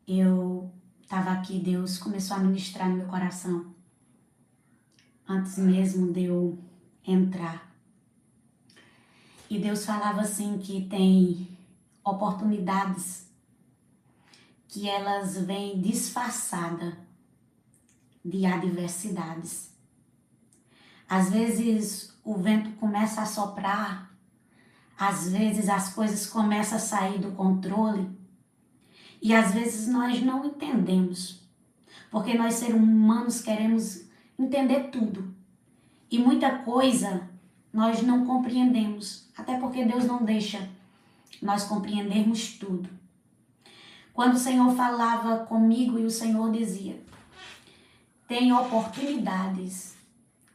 Eu estava aqui, Deus começou a ministrar no meu coração, antes mesmo de eu entrar. E Deus falava assim que tem oportunidades que elas vêm disfarçadas de adversidades. Às vezes o vento começa a soprar, às vezes as coisas começam a sair do controle e às vezes nós não entendemos, porque nós seres humanos queremos entender tudo e muita coisa nós não compreendemos, até porque Deus não deixa nós compreendermos tudo. Quando o Senhor falava comigo e o Senhor dizia, tem oportunidades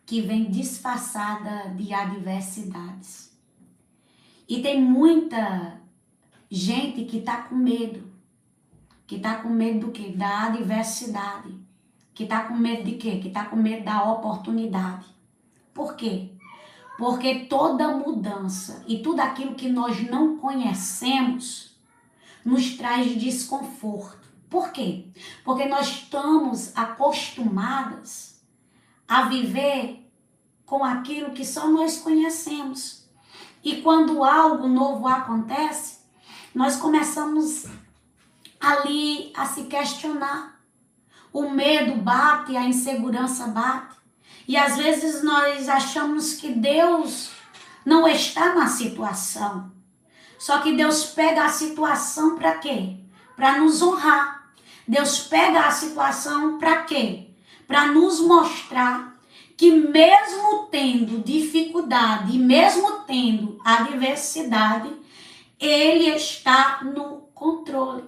que vêm disfarçada de adversidades. E tem muita gente que está com medo. Que está com medo do quê? Da adversidade. Que está com medo de quê? Que está com medo da oportunidade. Por quê? Porque toda mudança e tudo aquilo que nós não conhecemos nos traz desconforto. Por quê? Porque nós estamos acostumadas a viver com aquilo que só nós conhecemos. E quando algo novo acontece, nós começamos ali a se questionar. O medo bate, a insegurança bate. E às vezes nós achamos que Deus não está na situação. Só que Deus pega a situação para quê? Para nos honrar. Deus pega a situação para quê? Para nos mostrar que mesmo tendo dificuldade, mesmo tendo adversidade, Ele está no controle.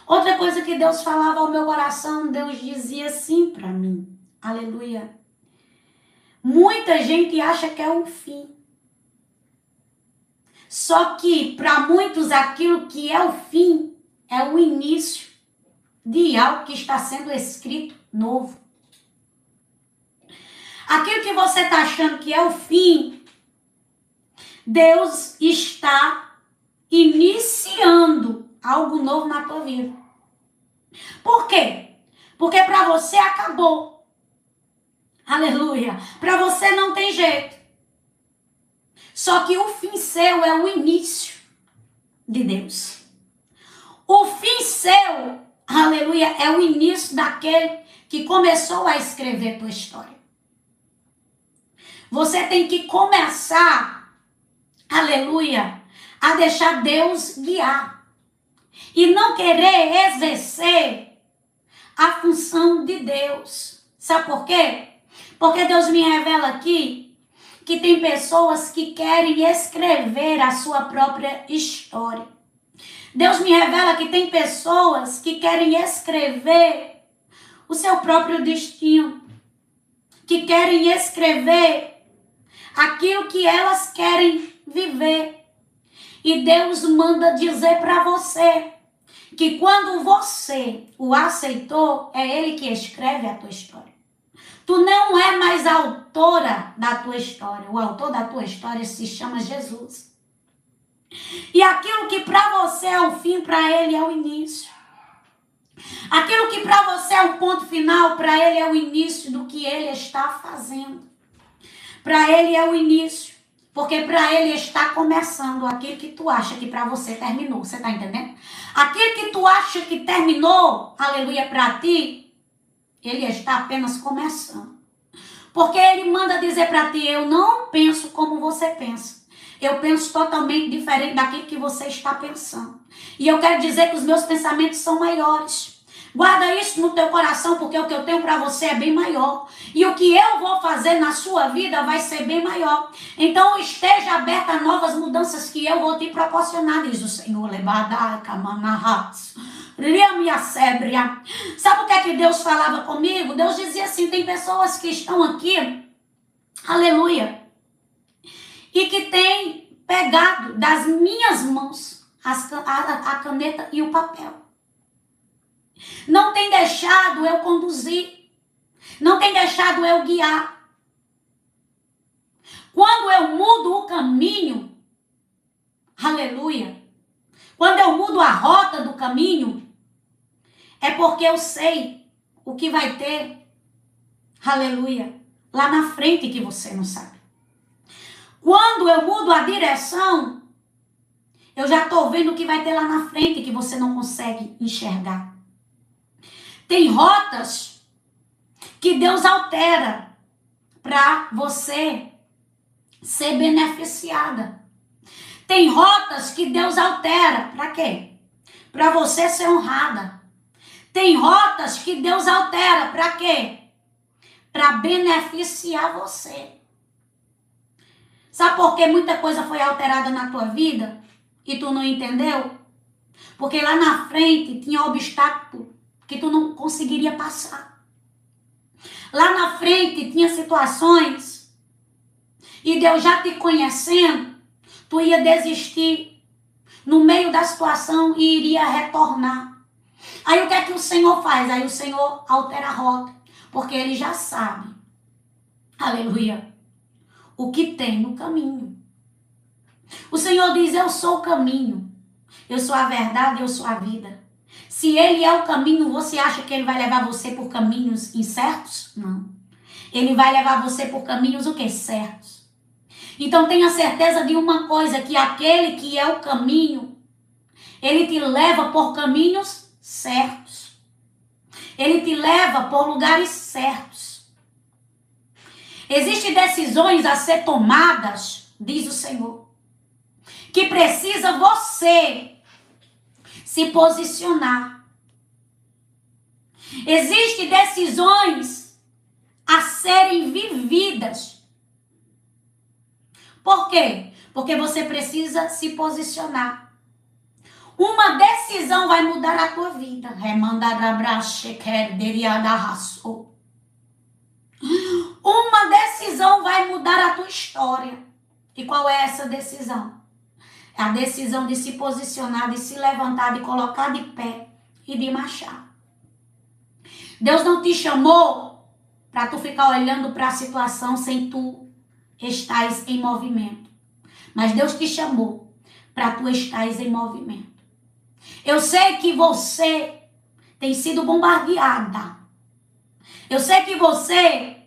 Outra coisa que Deus falava ao meu coração, Deus dizia assim para mim, aleluia. Muita gente acha que é o fim. Só que para muitos aquilo que é o fim é o início de algo que está sendo escrito novo. Aquilo que você está achando que é o fim, Deus está iniciando algo novo na tua vida. Por quê? Porque para você acabou. Aleluia. Para você não tem jeito. Só que o fim seu é o início de Deus. O fim seu, aleluia, é o início daquele que começou a escrever tua história. Você tem que começar, aleluia, a deixar Deus guiar. E não querer exercer a função de Deus. Sabe por quê? Porque Deus me revela aqui que tem pessoas que querem escrever a sua própria história. Deus me revela que tem pessoas que querem escrever o seu próprio destino. Que querem escrever aquilo que elas querem viver. E Deus manda dizer para você que quando você o aceitou, é Ele que escreve a tua história. Tu não é mais a autora da tua história. O autor da tua história se chama Jesus. E aquilo que para você é o fim, para Ele é o início. Aquilo que para você é o ponto final, para Ele é o início do que Ele está fazendo. Para Ele é o início. Porque para Ele está começando aquilo que tu acha que para você terminou. Você está entendendo? Aquilo que tu acha que terminou, aleluia, para ti, Ele está apenas começando. Porque Ele manda dizer para ti, eu não penso como você pensa. Eu penso totalmente diferente daquilo que você está pensando. E eu quero dizer que os meus pensamentos são maiores. Guarda isso no teu coração, porque o que eu tenho para você é bem maior. E o que eu vou fazer na sua vida vai ser bem maior. Então esteja aberta a novas mudanças que eu vou te proporcionar, diz o Senhor. Sabe o que é que Deus falava comigo? Deus dizia assim, tem pessoas que estão aqui, aleluia, e que têm pegado das minhas mãos a caneta e o papel. Não tem deixado eu conduzir. Não tem deixado eu guiar. Quando eu mudo o caminho, aleluia, Quando eu mudo a rota do caminho, é porque eu sei o que vai ter, aleluia, lá na frente que você não sabe. Quando eu mudo a direção, eu já estou vendo o que vai ter lá na frente que você não consegue enxergar. Tem rotas que Deus altera para você ser beneficiada. Tem rotas que Deus altera para quê? Para você ser honrada. Tem rotas que Deus altera para quê? Para beneficiar você. Sabe por que muita coisa foi alterada na tua vida e tu não entendeu? Porque lá na frente tinha obstáculo que tu não conseguiria passar. Lá na frente tinha situações e Deus já te conhecendo, tu ia desistir no meio da situação e iria retornar. Aí o que é que o Senhor faz? Aí o Senhor altera a rota, porque Ele já sabe, aleluia, o que tem no caminho. O Senhor diz, eu sou o caminho, eu sou a verdade, eu sou a vida. Se Ele é o caminho, você acha que Ele vai levar você por caminhos incertos? Não. Ele vai levar você por caminhos o quê? Certos. Então tenha certeza de uma coisa, que aquele que é o caminho, Ele te leva por caminhos certos. Ele te leva por lugares certos. Existem decisões a ser tomadas, diz o Senhor, que precisa você se posicionar. Existem decisões a serem vividas. Por quê? Porque você precisa se posicionar. Uma decisão vai mudar a tua vida. Uma decisão vai mudar a tua história. E qual é essa decisão? É a decisão de se posicionar, de se levantar, de colocar de pé e de marchar. Deus não te chamou para tu ficar olhando para a situação sem tu estares em movimento. Mas Deus te chamou para tu estares em movimento. Eu sei que você tem sido bombardeada. Eu sei que você,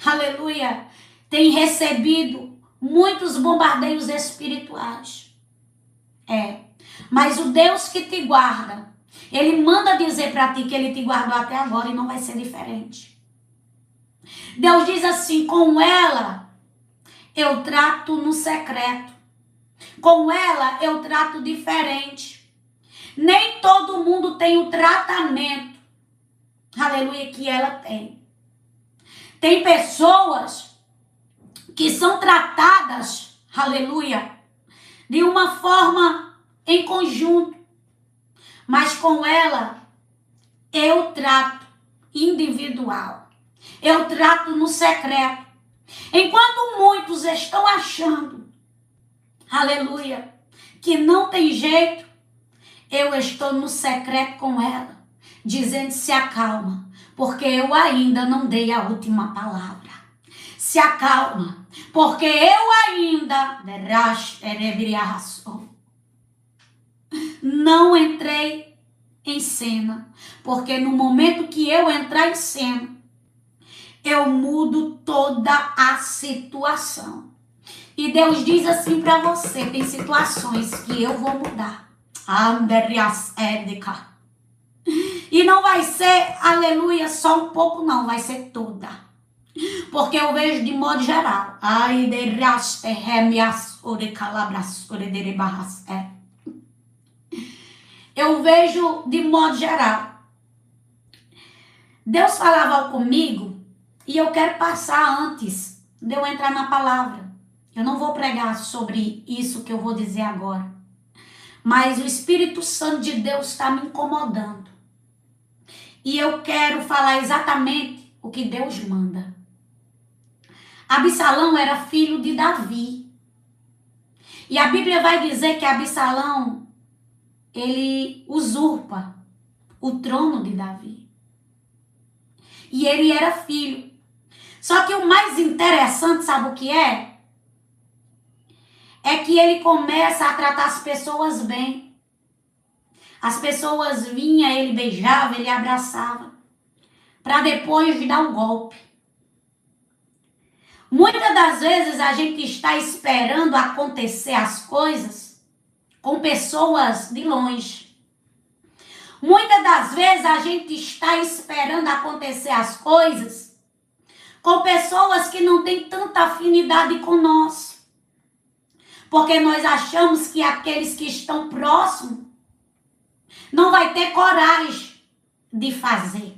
aleluia, tem recebido muitos bombardeios espirituais. Mas o Deus que te guarda, Ele manda dizer para ti que Ele te guardou até agora e não vai ser diferente. Deus diz assim, com ela eu trato no secreto. Com ela eu trato diferente. Nem todo mundo tem o tratamento, aleluia, que ela tem. Tem pessoas que são tratadas, aleluia, de uma forma em conjunto. Mas com ela, eu trato individual. Eu trato no secreto. Enquanto muitos estão achando, aleluia, que não tem jeito, eu estou no secreto com ela, dizendo, se acalma, porque eu ainda não dei a última palavra. Se acalma, porque eu ainda não entrei em cena, porque no momento que eu entrar em cena, eu mudo toda a situação. E Deus diz assim para você, tem situações que eu vou mudar. E não vai ser, aleluia, só um pouco não, vai ser toda. Porque eu vejo de modo geral. Eu vejo de modo geral. Deus falava comigo e eu quero passar antes de eu entrar na palavra. Eu não vou pregar sobre isso que eu vou dizer agora. Mas o Espírito Santo de Deus está me incomodando. E eu quero falar exatamente o que Deus manda. Absalão era filho de Davi. E a Bíblia vai dizer que Absalão, ele usurpa o trono de Davi. E ele era filho. Só que o mais interessante, sabe o que é? É que ele começa a tratar as pessoas bem. As pessoas vinham, ele beijava, ele abraçava, para depois dar o golpe. Muitas das vezes a gente está esperando acontecer as coisas com pessoas de longe. Muitas das vezes a gente está esperando acontecer as coisas com pessoas que não têm tanta afinidade com nós. Porque nós achamos que aqueles que estão próximos não vai ter coragem de fazer.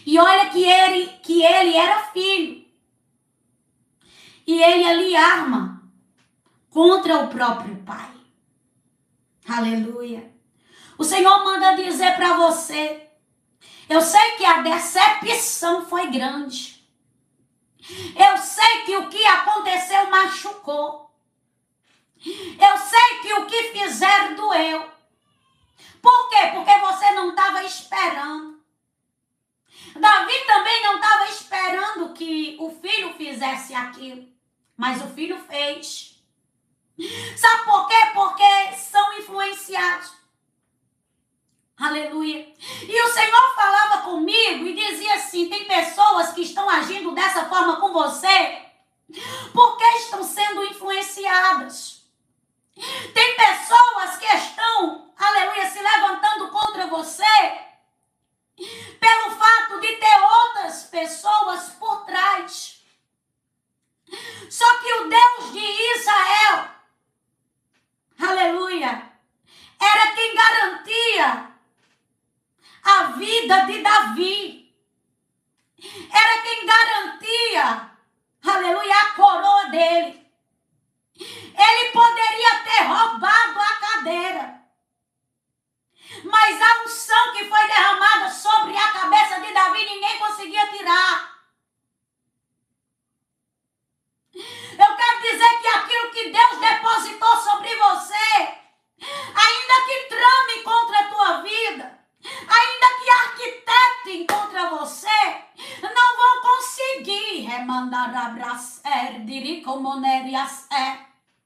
E olha que ele era filho. E ele ali arma contra o próprio pai. Aleluia. O Senhor manda dizer para você, eu sei que a decepção foi grande. Eu sei que o que aconteceu machucou. Eu sei que o que fizeram doeu. Por quê? Porque você não estava esperando. Davi também não estava esperando que o filho fizesse aquilo. Mas o filho fez. Sabe por quê? Porque são influenciados. Aleluia. E o Senhor falava comigo e dizia assim, tem pessoas que estão agindo dessa forma com você porque estão sendo influenciadas. Tem pessoas que estão, aleluia, se levantando contra você pelo fato de ter outras pessoas por trás. Só que o Deus de Israel, aleluia, era quem garantia a vida de Davi. Era quem garantia, aleluia, a coroa dele. Ele poderia ter roubado a cadeira, mas a unção que foi derramada sobre a cabeça de Davi, ninguém conseguia tirar. Eu quero dizer que aquilo que Deus depositou sobre você, ainda que trame contra a tua vida, ainda que arquitetem contra você, não vão conseguir remandar abraçar, diricomonerias.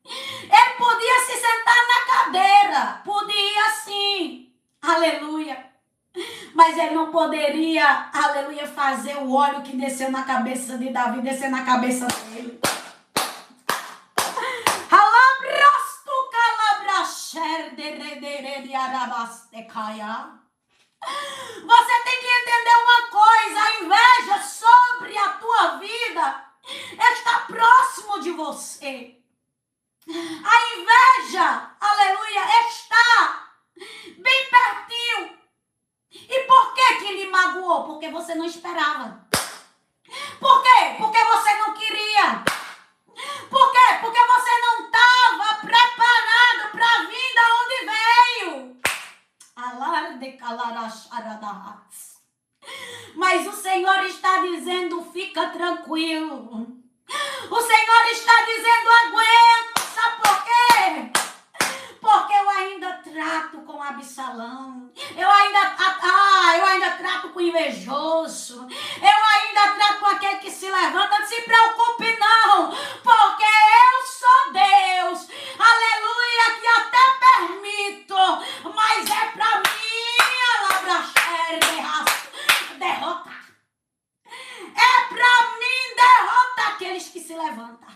Ele podia se sentar na cadeira, podia sim, aleluia. Mas ele não poderia, aleluia, fazer o óleo que desceu na cabeça de Davi, descer na cabeça dele. Você tem que entender uma coisa, a inveja sobre a tua vida está próximo de você. A inveja, aleluia, está bem pertinho. E por que ele magoou? Porque você não esperava. Por quê? Porque você não queria. Por quê? Porque você não estava preparado para a vida onde veio. Alarde calaracharadahatz. Mas o Senhor está dizendo, fica tranquilo. O Senhor está dizendo, aguenta. Sabe por quê? Porque eu ainda trato com Absalão. Eu ainda trato com invejoso. Eu ainda trato com aquele que se levanta. Não se preocupe não, porque eu sou Deus. Aleluia, que até permito, mas é para mim, derrotar. É para mim derrotar aqueles que se levantam.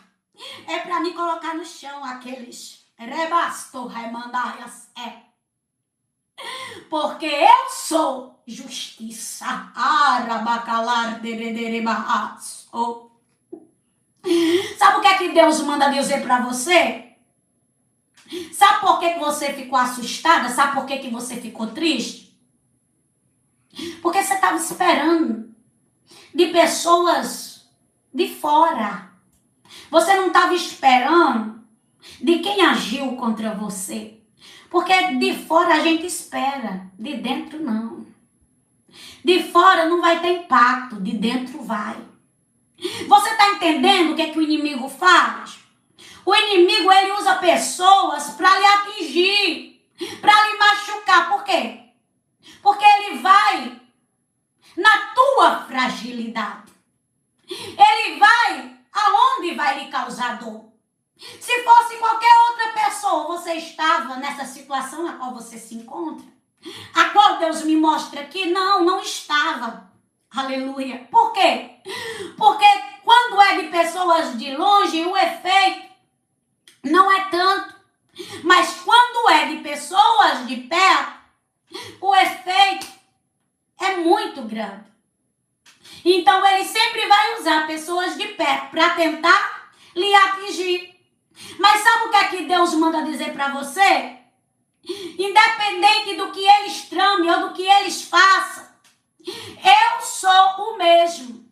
É para mim colocar no chão aqueles rebasto remandaias. Porque eu sou justiça. Arabacalar derederebahas. Sabe o que é que Deus manda dizer para você? Sabe por que você ficou assustada? Sabe por que você ficou triste? Porque você estava esperando de pessoas de fora. Você não estava esperando de quem agiu contra você. Porque de fora a gente espera, de dentro não. De fora não vai ter impacto, de dentro vai. Você está entendendo o que é que o inimigo faz? O inimigo, ele usa pessoas para lhe atingir, para lhe machucar. Por quê? Porque ele vai na tua fragilidade. Ele vai aonde vai lhe causar dor. Se fosse qualquer outra pessoa, você estava nessa situação na qual você se encontra? A qual Deus me mostra que não estava. Aleluia. Por quê? Porque quando é de pessoas de longe, o efeito não é tanto. Mas quando é de pessoas de perto, o efeito é muito grande. Então ele sempre vai usar pessoas de perto para tentar lhe atingir. Mas sabe o que é que Deus manda dizer para você? Independente do que eles tramem ou do que eles façam, eu sou o mesmo.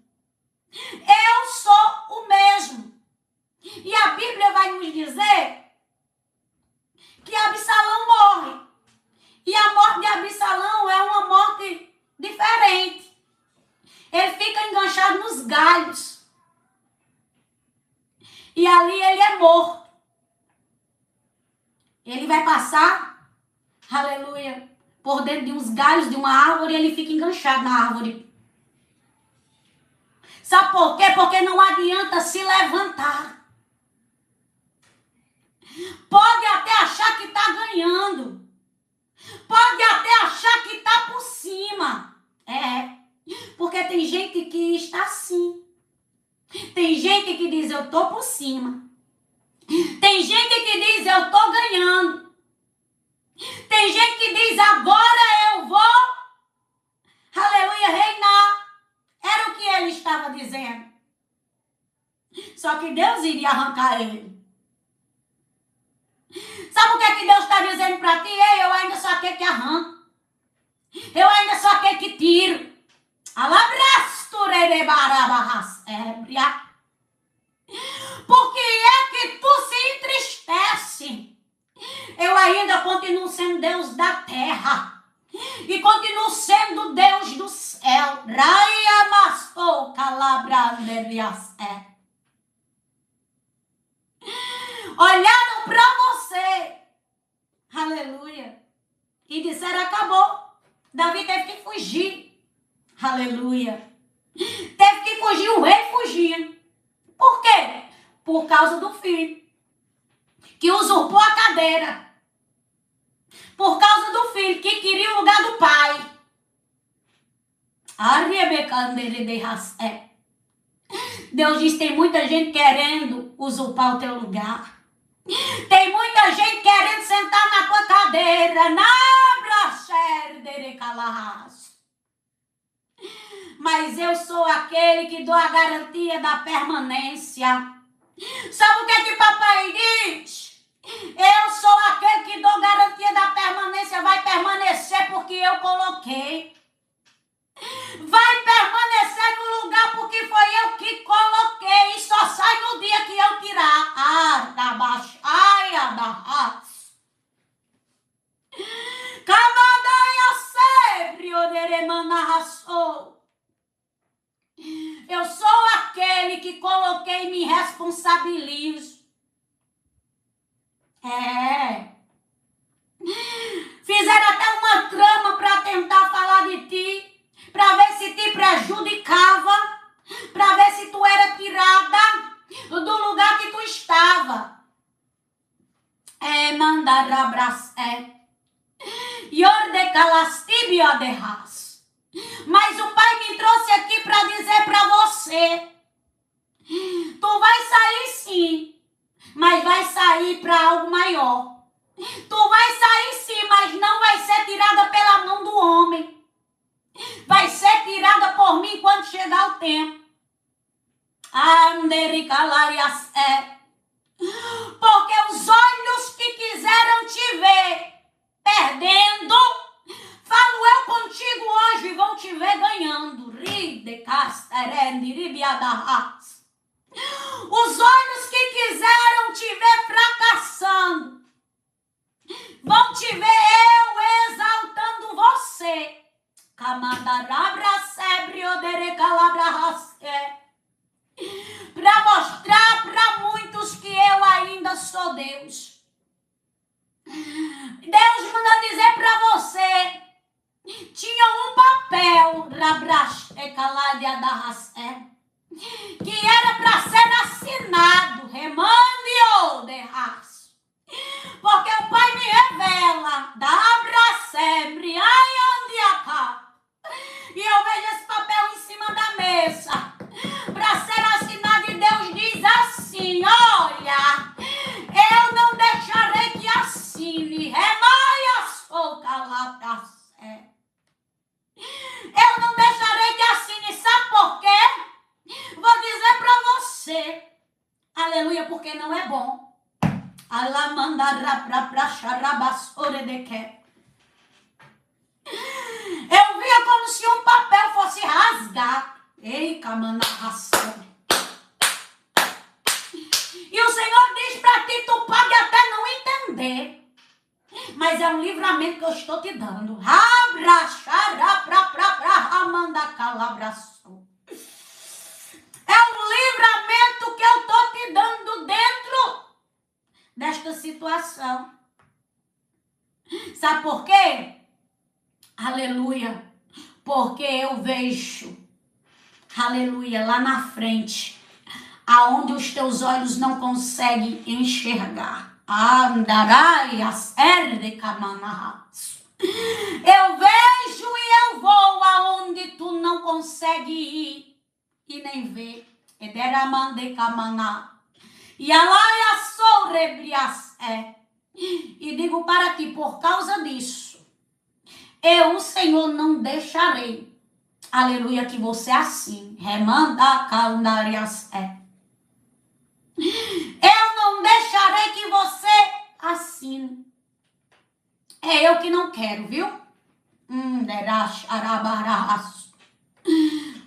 Eu sou o mesmo. E a Bíblia vai nos dizer que Absalão morre. E a morte de Absalão é uma morte diferente. Ele fica enganchado nos galhos. E ali ele é morto. Ele vai passar, aleluia, por dentro de uns galhos de uma árvore e ele fica enganchado na árvore. Sabe por quê? Porque não adianta se levantar. Pode até achar que está ganhando. Pode até achar que está por cima. Porque tem gente que está assim. Tem gente que diz, eu estou por cima. Tem gente que diz, eu estou ganhando. Tem gente que diz, agora eu vou, aleluia, reinar. Era o que ele estava dizendo. Só que Deus iria arrancar ele. Sabe o que é que Deus está dizendo para ti? Ei, eu ainda sou aquele que arranca. Eu ainda sou aquele que tiro. Por que é que tu se entristece? Eu ainda continuo sendo Deus da terra. E continuo sendo Deus do céu. Olharam para você. Aleluia. E disseram, acabou. Davi teve que fugir. Aleluia. Teve que fugir, o rei fugia. Por quê? Por causa do filho. Que usurpou a cadeira. Por causa do filho que queria o lugar do pai. Deus diz, tem muita gente querendo usurpar o teu lugar. Tem muita gente querendo sentar na tua cadeira. Mas eu sou aquele que dou a garantia da permanência. Sabe o que é que papai diz? Eu sou aquele que dou garantia da permanência. Vai permanecer porque eu coloquei. Vai permanecer no lugar porque foi eu que coloquei. E só sai no dia que eu tirar. Eu sou aquele que coloquei e me responsabilizo. Fizeram até uma trama para tentar falar de ti, para ver se te prejudicava, para ver se tu era tirada do lugar que tu estava. Mas o pai me trouxe aqui para dizer para você, tu vai sair sim, mas vai sair para algo maior. Tu vai sair sim, mas não vai ser tirada pela mão do homem. Vai ser tirada por mim quando chegar o tempo. Porque os olhos que quiseram te ver perdendo, falo eu contigo hoje, vão te ver ganhando. Os olhos que quiseram te ver fracassando, vão te ver eu exaltando você. Para mostrar para muitos que eu ainda sou Deus. Deus manda dizer para você, tinha um papel que era para ser assinado, porque não é bom. Eu via como se um papel fosse rasgado. Ei, camanarração. E o Senhor diz para ti, tu pode até não entender, mas é um livramento que eu estou te dando. É um livramento que eu estou te dando dentro desta situação. Sabe por quê? Aleluia. Porque eu vejo, aleluia, lá na frente, aonde os teus olhos não conseguem enxergar. Eu vejo e eu vou aonde tu não consegue ir e nem ver. E digo para ti, por causa disso, eu, o Senhor, não deixarei, aleluia, que você assim, eu não deixarei que você assine. É eu que não quero, viu?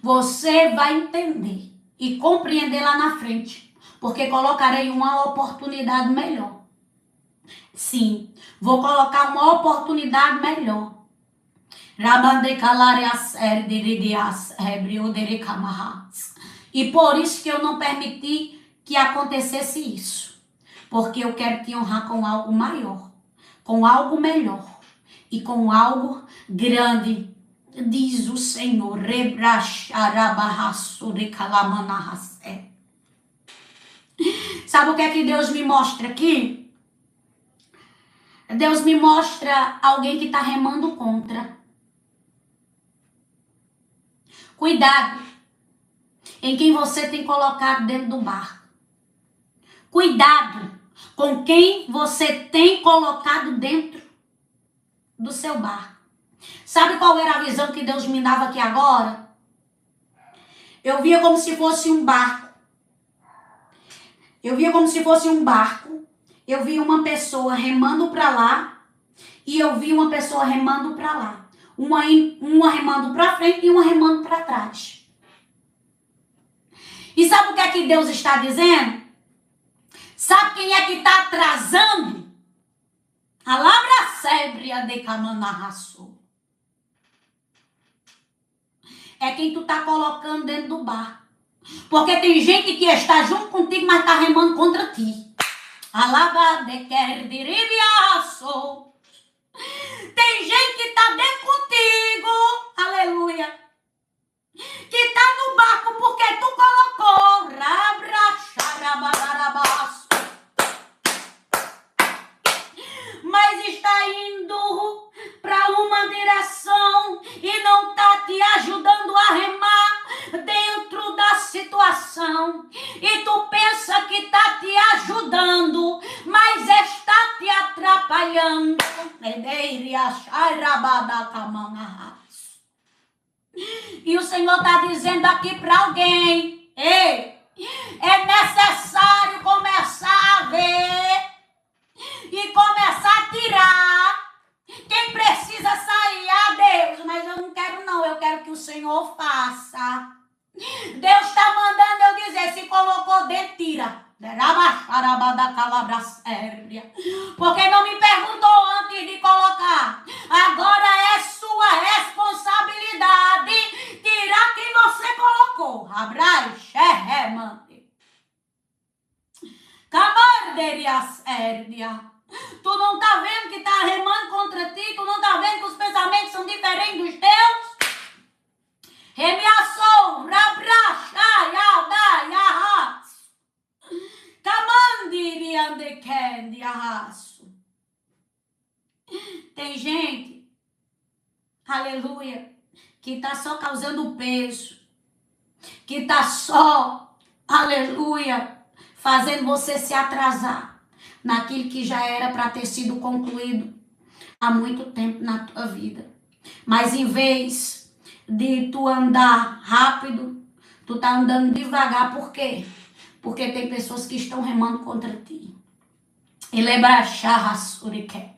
Você vai entender e compreender lá na frente, porque colocarei uma oportunidade melhor. Sim, vou colocar uma oportunidade melhor. E por isso que eu não permiti que acontecesse isso. Porque eu quero te honrar com algo maior, com algo melhor e com algo grande, diz o Senhor. Sabe o que é que Deus me mostra aqui? Deus me mostra alguém que está remando contra. Cuidado em quem você tem colocado dentro do barco. Cuidado com quem você tem colocado dentro do seu barco. Sabe qual era a visão que Deus me dava aqui agora? Eu via como se fosse um barco. Eu via uma pessoa remando para lá e eu vi uma pessoa remando para lá. Uma remando para frente e uma remando para trás. E sabe o que é que Deus está dizendo? Sabe quem é que está atrasando? A labra sébria de camanarraçou. É quem tu está colocando dentro do barco. Porque tem gente que está junto contigo, mas está remando contra ti. Alaba de quer diribiaço. Tem gente que está dentro contigo, aleluia, que está no barco porque tu colocou. Mas está indo para uma direção e não está te ajudando a remar dentro da situação. E tu pensa que está te ajudando, mas está te atrapalhando. E o Senhor está dizendo aqui para alguém: ei, é necessário começar a ver e começar a tirar quem precisa sair. Deus, mas eu não quero não, eu quero que o Senhor faça. Deus está mandando eu dizer, se colocou dentro, tira. Porque não me perguntou antes de colocar. Agora é sua responsabilidade tirar quem você colocou. Abrai, xerremante. Camarderias hérdia. Tu não tá vendo que tá remando contra ti? Tu não tá vendo que os pensamentos são diferentes dos teus? Remiaçou, rabrachayadayahas. Camandiriandekendiahaço. Tem gente, aleluia, que tá só causando peso. Que tá só, aleluia, fazendo você se atrasar naquilo que já era para ter sido concluído há muito tempo na tua vida. Mas em vez de tu andar rápido, tu tá andando devagar. Por quê? porque tem pessoas que estão remando contra ti. Elebracharrasurike.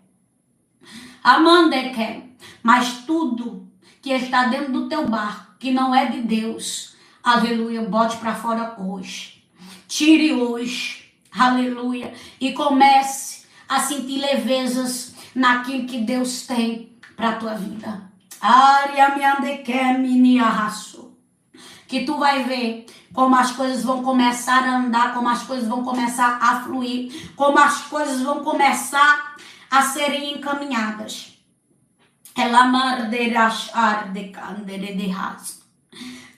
Amandeke. Mas tudo que está dentro do teu barco, que não é de Deus, aleluia, bote para fora hoje. Tire hoje, aleluia, e comece a sentir levezas naquilo que Deus tem para a tua vida. Que tu vai ver como as coisas vão começar a andar, como as coisas vão começar a fluir, como as coisas vão começar a serem encaminhadas.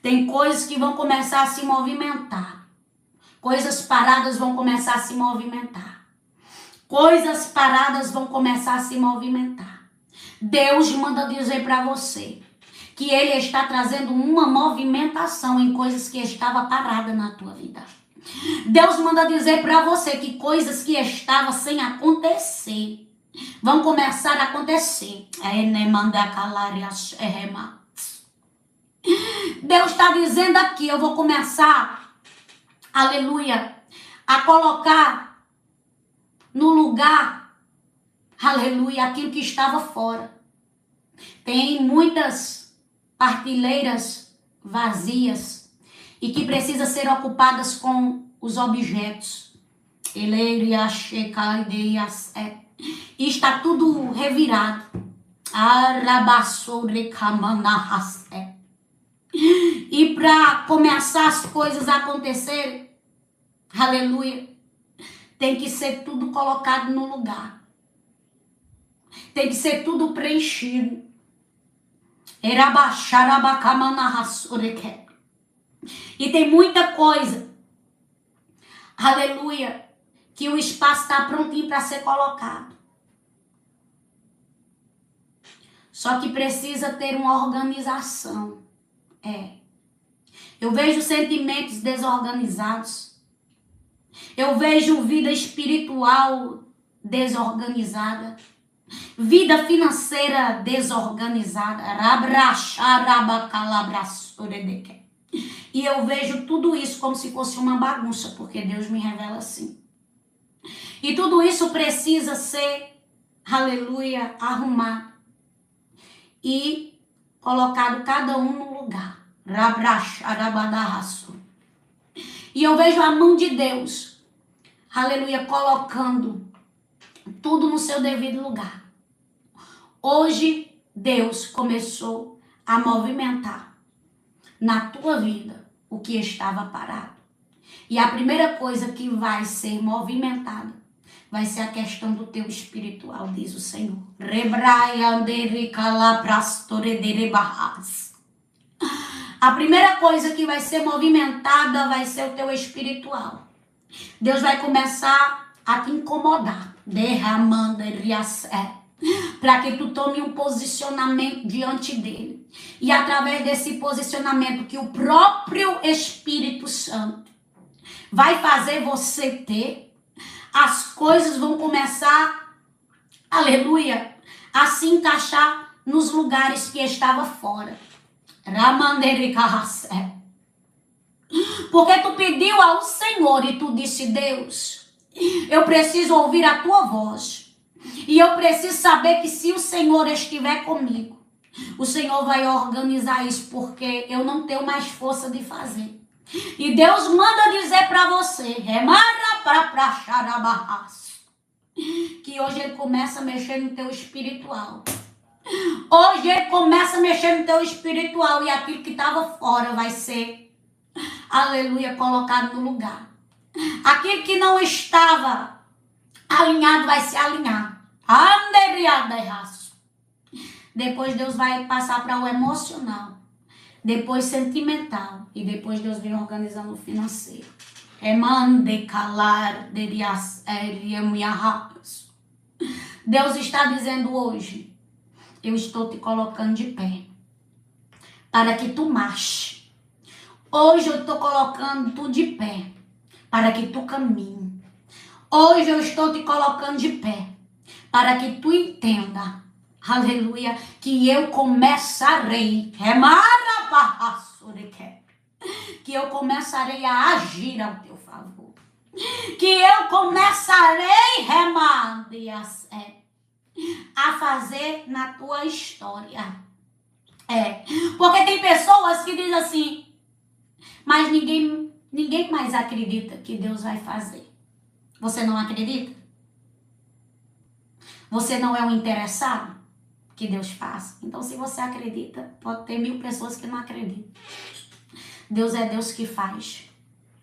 Tem coisas que vão começar a se movimentar. Coisas paradas vão começar a se movimentar. Coisas paradas vão começar a se movimentar. Deus manda dizer para você que Ele está trazendo uma movimentação em coisas que estavam paradas na tua vida. Deus manda dizer para você que coisas que estavam sem acontecer vão começar a acontecer. Deus está dizendo aqui, eu vou começar, aleluia, a colocar no lugar, aleluia, aquilo que estava fora. Tem muitas partilheiras vazias e que precisam ser ocupadas com os objetos. E está tudo revirado. E para começar as coisas a acontecerem, aleluia, tem que ser tudo colocado no lugar. Tem que ser tudo preenchido. E tem muita coisa, aleluia, que o espaço está prontinho para ser colocado. Só que precisa ter uma organização. Eu vejo sentimentos desorganizados. Eu vejo vida espiritual desorganizada. Vida financeira desorganizada. E eu vejo tudo isso como se fosse uma bagunça, porque Deus me revela assim. E tudo isso precisa ser, aleluia, arrumado e colocado cada um no lugar. E eu vejo a mão de Deus, aleluia, colocando tudo no seu devido lugar. Hoje, Deus começou a movimentar na tua vida o que estava parado. E a primeira coisa que vai ser movimentada vai ser a questão do teu espiritual, diz o Senhor. A primeira coisa que vai ser movimentada vai ser o teu espiritual. Deus vai começar a te incomodar, para que tu tome um posicionamento diante dele. E através desse posicionamento que o próprio Espírito Santo vai fazer você ter, as coisas vão começar, aleluia, a se encaixar nos lugares que estava fora. Porque tu pediu ao Senhor e tu disse, Deus, eu preciso ouvir a tua voz. E eu preciso saber que se o Senhor estiver comigo, o Senhor vai organizar isso, porque eu não tenho mais força de fazer. E Deus manda dizer para você, que hoje Ele começa a mexer no teu espiritual. Hoje Ele começa a mexer no teu espiritual e aquilo que estava fora vai ser, aleluia, colocado no lugar. Aquilo que não estava alinhado vai se alinhar. Depois Deus vai passar para o emocional, depois sentimental e depois Deus vem organizando o financeiro. Deus está dizendo hoje, eu estou te colocando de pé para que tu marche. Hoje eu estou colocando tu de pé para que tu caminhe. Hoje eu estou te colocando de pé para que tu entenda, aleluia, que eu começarei, que eu começarei a agir ao teu favor. que eu começarei, remandias, a fazer na tua história. Porque tem pessoas que dizem assim, mas ninguém mais acredita que Deus vai fazer. Você não acredita? Você não é um interessado que Deus faça? Então, se você acredita, pode ter 1000 pessoas que não acreditam. Deus é Deus que faz.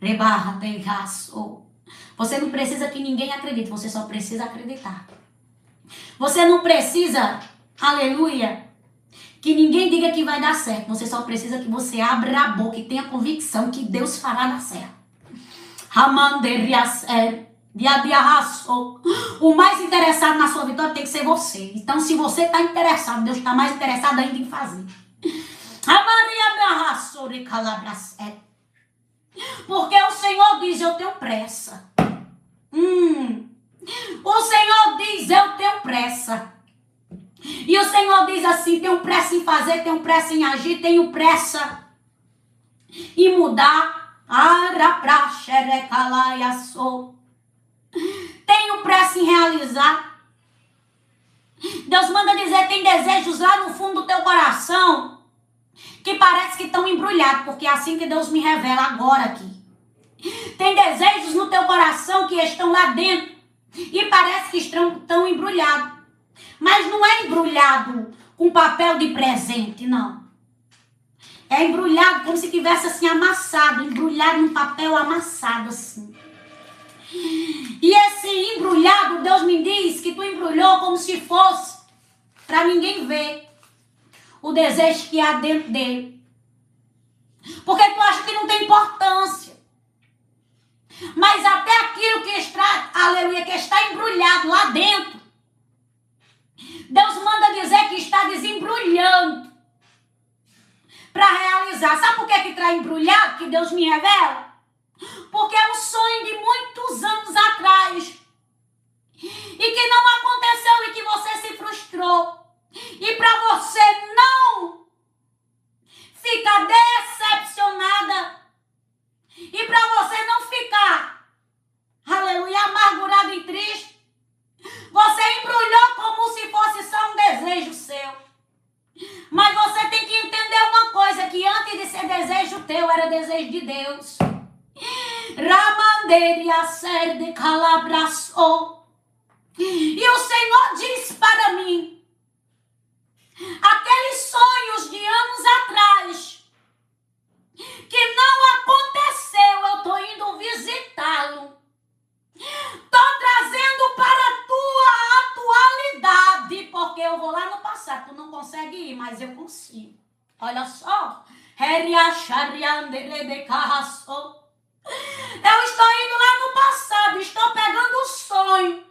Rebarra, derraçou. Você não precisa que ninguém acredite, você só precisa acreditar. Você não precisa, aleluia, que ninguém diga que vai dar certo. Você só precisa que você abra a boca e tenha convicção que Deus fará dar certo. O mais interessado na sua vitória tem que ser você. Então, se você está interessado, Deus está mais interessado ainda em fazer. Porque o Senhor diz, eu tenho pressa. O Senhor diz, eu tenho pressa. E o Senhor diz assim, tenho pressa em fazer, tenho pressa em agir, tenho pressa em mudar. Tenho pressa em realizar. Deus manda dizer, tem desejos lá no fundo do teu coração que parece que estão embrulhados, porque é assim que Deus me revela agora aqui. Tem desejos no teu coração que estão lá dentro e parece que estão embrulhados. Mas não é embrulhado com papel de presente, não. É embrulhado como se tivesse assim amassado, embrulhado num papel amassado assim. E esse embrulhado, Deus me diz que tu embrulhou como se fosse para ninguém ver o desejo que há dentro dele. Porque tu acha que não tem importância. Mas até aquilo que está, aleluia, que está embrulhado lá dentro, Deus manda dizer que está desembrulhando para realizar. Sabe por que está embrulhado, que Deus me revela? Porque é um sonho de muitos anos atrás e que não aconteceu e que você se frustrou. E para você não ficar decepcionada e para você não ficar, aleluia, amargurado e triste, você embrulhou como se fosse só um desejo seu. Mas você tem que entender uma coisa, que antes de ser desejo teu, era desejo de Deus. Ramanderia ser de calabraço. E o Senhor diz para mim, aqueles sonhos de anos atrás, que não aconteceu, eu estou indo visitá-lo. Estou trazendo para a tua atualidade, porque eu vou lá no passado, tu não consegue ir, mas eu consigo. Olha só. Eu estou indo lá no passado, estou pegando o sonho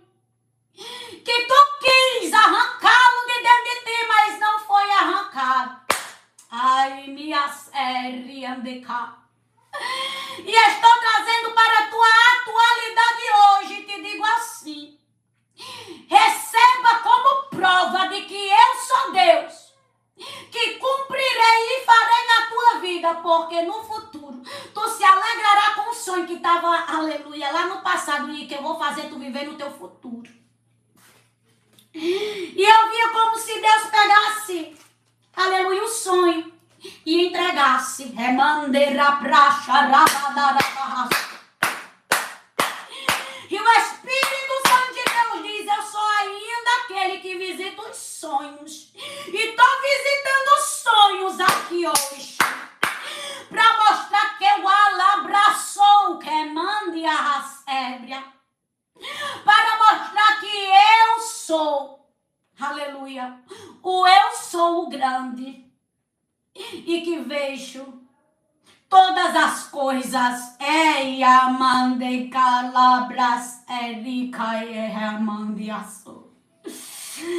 que tu quis arrancá-lo de dentro de ti, mas não foi arrancado. Ai, minha série, andeca. E estou trazendo para a tua atualidade hoje, te digo assim, receba como prova de que eu sou Deus, que cumprirei e farei na tua vida, porque no futuro tu se alegrará com o sonho que estava, aleluia, lá no passado e que eu vou fazer tu viver no teu futuro. E eu via como se Deus pegasse, aleluia, o sonho e entregasse. E o Espírito Santo de Deus diz, eu sou ainda aquele que visita os sonhos. E estou visitando os sonhos aqui hoje, para mostrar que eu alabraçou, que mande a rasébria, para mostrar que eu sou, aleluia, eu sou o grande, e que vejo todas as coisas.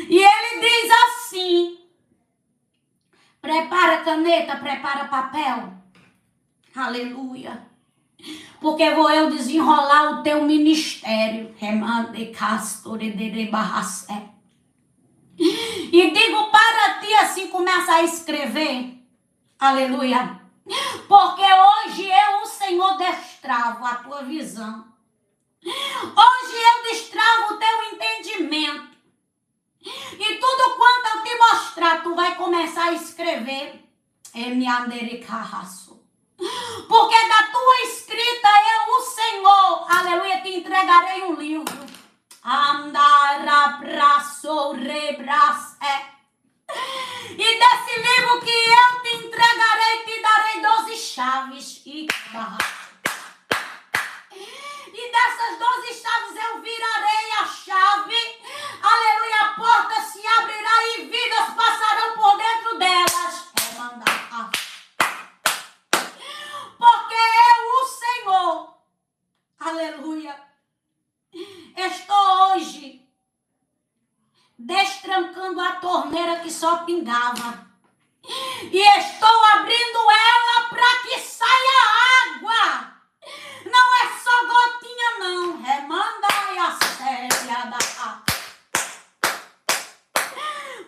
E ele diz assim, prepara caneta, prepara papel, aleluia, porque vou eu desenrolar o teu ministério. E digo para ti assim, começa a escrever, aleluia, porque hoje eu, o Senhor, destravo a tua visão. Hoje eu destravo o teu entendimento. E tudo quanto eu te mostrar, tu vai começar a escrever. Porque da tua escrita eu, o Senhor, aleluia, te entregarei um livro. E desse livro que eu te entregarei, te darei 12 chaves. E dessas 12 chaves eu virarei a chave. Aleluia, a porta se abrirá e vidas passarão por dentro delas. Porque eu, o Senhor, aleluia, estou hoje destrancando a torneira que só pingava. E estou abrindo ela para que saia água. Não é só gotinha, não. Remanda a séria da.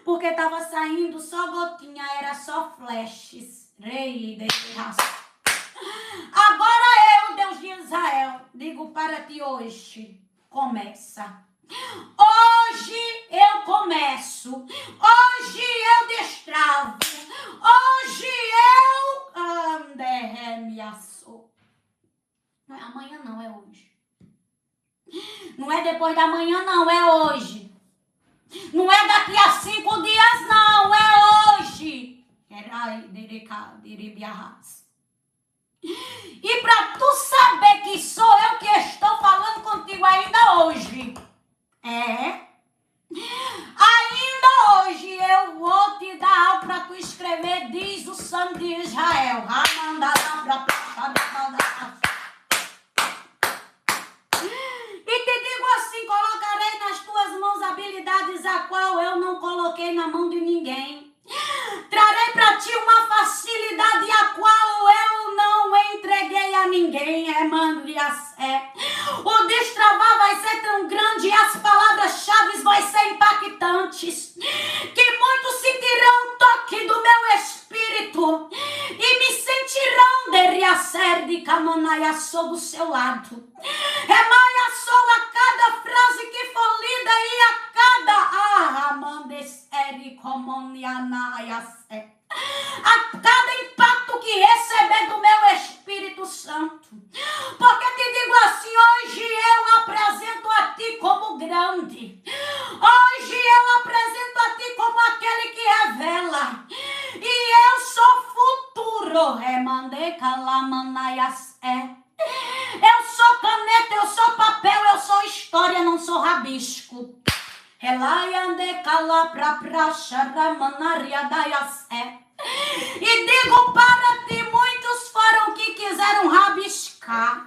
Porque estava saindo só gotinha, era só flashes. Rei de raça. Agora eu, Deus de Israel, digo para ti hoje, começa. Hoje eu começo. Hoje eu destravo. Hoje eu anderremiaço. Não é amanhã não, é hoje. Não é depois da manhã não, é hoje. Não é daqui a 5 dias não, é hoje. E para tu saber que sou eu que estou falando contigo ainda hoje. Ainda hoje eu vou te dar algo para tu escrever, diz o Santo de Israel. E te digo assim, colocarei nas tuas mãos habilidades a qual eu não coloquei na mão de ninguém. Trarei para ti uma facilidade a qual eu não entreguei a ninguém. O destravar vai ser tão grande e as palavras-chave vão ser impactantes que muitos sentirão o toque do meu espírito e me sentirão de camanaia do seu lado. Remaia sou a cada frase que for lida e a cada impacto que receber do meu Espírito Santo. Porque te digo assim, hoje eu apresento a ti como grande. Hoje eu apresento a ti como aquele que revela. E eu sou futuro. Eu sou caneta, eu sou papel, eu sou história, não sou rabisco. E digo para ti, muitos foram que quiseram rabiscar,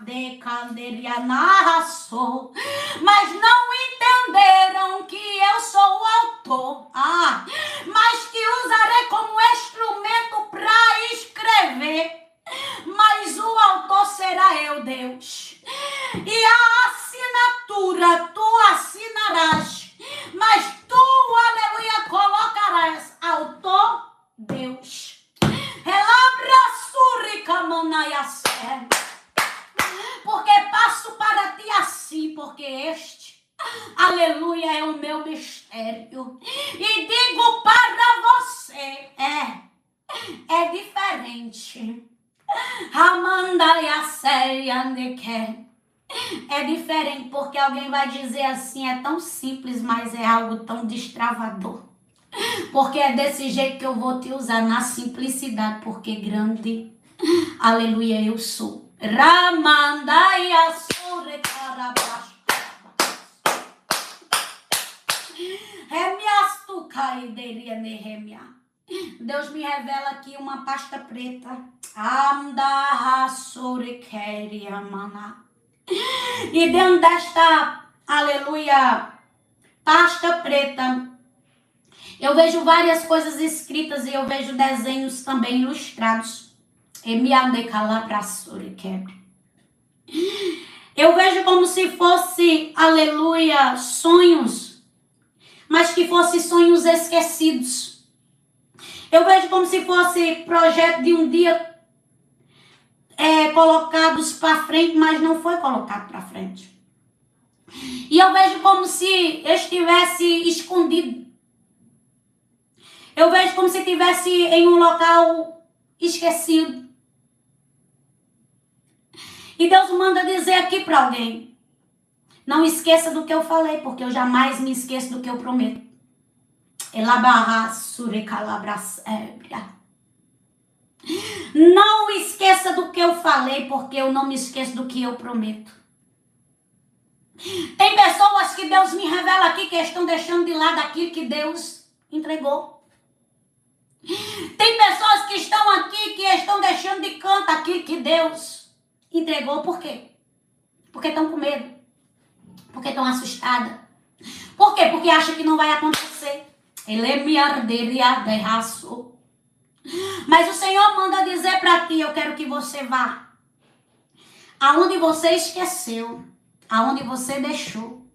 mas não entenderam que eu sou o autor, mas que usarei como instrumento para escrever, mas o autor será eu, Deus, e a assinatura tu assinarás, mas tu, aleluia, colocarás autor, Deus. Porque passo para ti assim, porque este, aleluia, é o meu mistério. E digo para você, é diferente. É diferente porque alguém vai dizer assim, é tão simples, mas é algo tão destravador. Porque é desse jeito que eu vou te usar, na simplicidade, porque grande, aleluia, eu sou. Ramandaya surekarabas. Deus me revela aqui uma pasta preta. E dentro desta, aleluia, pasta preta, eu vejo várias coisas escritas e eu vejo desenhos também ilustrados. Eu vejo como se fosse, aleluia, sonhos, mas que fossem sonhos esquecidos. Eu vejo como se fosse projeto de um dia colocados para frente, mas não foi colocado para frente. E eu vejo como se estivesse escondido. Eu vejo como se estivesse em um local esquecido. E Deus manda dizer aqui para alguém: não esqueça do que eu falei, porque eu jamais me esqueço do que eu prometo. Não esqueça do que eu falei, porque eu não me esqueço do que eu prometo. Tem pessoas que Deus me revela aqui que estão deixando de lado aquilo que Deus entregou. Tem pessoas que estão aqui que estão deixando de canto aquilo que Deus entregou. Por quê? Porque estão com medo. Porque estão assustadas. Por quê? Porque acham que não vai acontecer. Ele me arderia de raço. Mas o Senhor manda dizer para ti: eu quero que você vá aonde você esqueceu, aonde você deixou,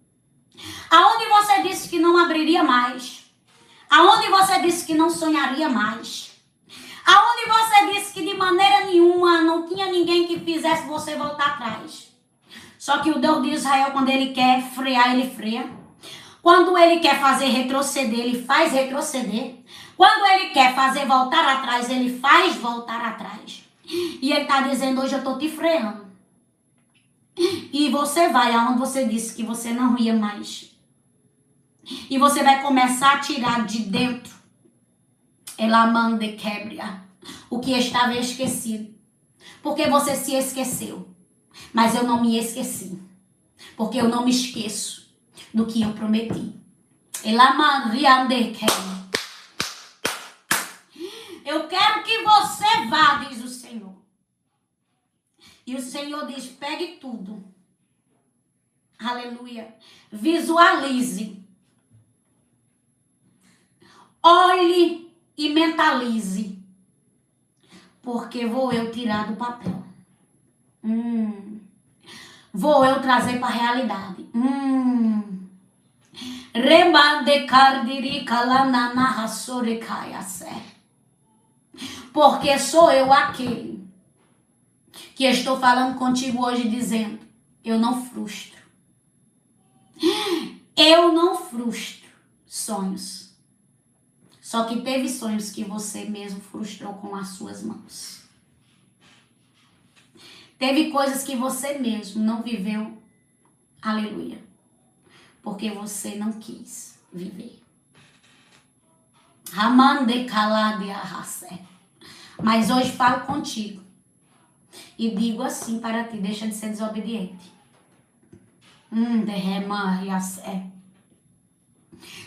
aonde você disse que não abriria mais, aonde você disse que não sonharia mais, aonde você disse que de maneira nenhuma não tinha ninguém que fizesse você voltar atrás. Só que o Deus de Israel, quando ele quer frear, ele freia. Quando ele quer fazer retroceder, ele faz retroceder. Quando ele quer fazer voltar atrás, ele faz voltar atrás. E ele está dizendo: hoje eu estou te freando. E você vai aonde você disse que você não ia mais. E você vai começar a tirar de dentro o que estava esquecido. Porque você se esqueceu. Mas eu não me esqueci. Porque eu não me esqueço do que eu prometi. Eu quero que você vá, diz o Senhor. E o Senhor diz: pegue tudo. Aleluia. Visualize. Olhe e mentalize. Porque vou eu tirar do papel. Vou eu trazer para a realidade. Porque sou eu aquele que estou falando contigo hoje dizendo: eu não frustro. Eu não frustro sonhos. Só que teve sonhos que você mesmo frustrou com as suas mãos. Teve coisas que você mesmo não viveu. Aleluia. Porque você não quis viver. Mas hoje falo contigo. E digo assim para ti: deixa de ser desobediente.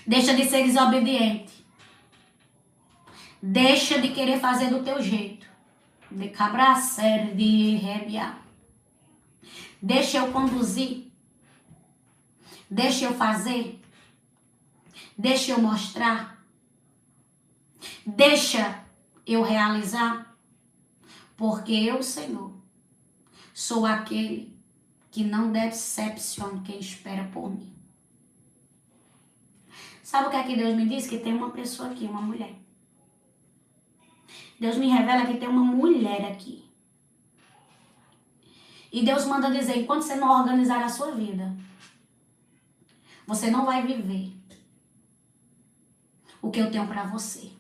Deixa de ser desobediente. Deixa de querer fazer do teu jeito. De cabracer, de rebia. Deixa eu conduzir. Deixa eu fazer. Deixa eu mostrar. Deixa eu realizar. Porque eu, Senhor, sou aquele que não decepciona quem espera por mim. Sabe o que é que Deus me diz? Que tem uma pessoa aqui, uma mulher. Deus me revela que tem uma mulher aqui. E Deus manda dizer: enquanto você não organizar a sua vida, você não vai viver o que eu tenho para você.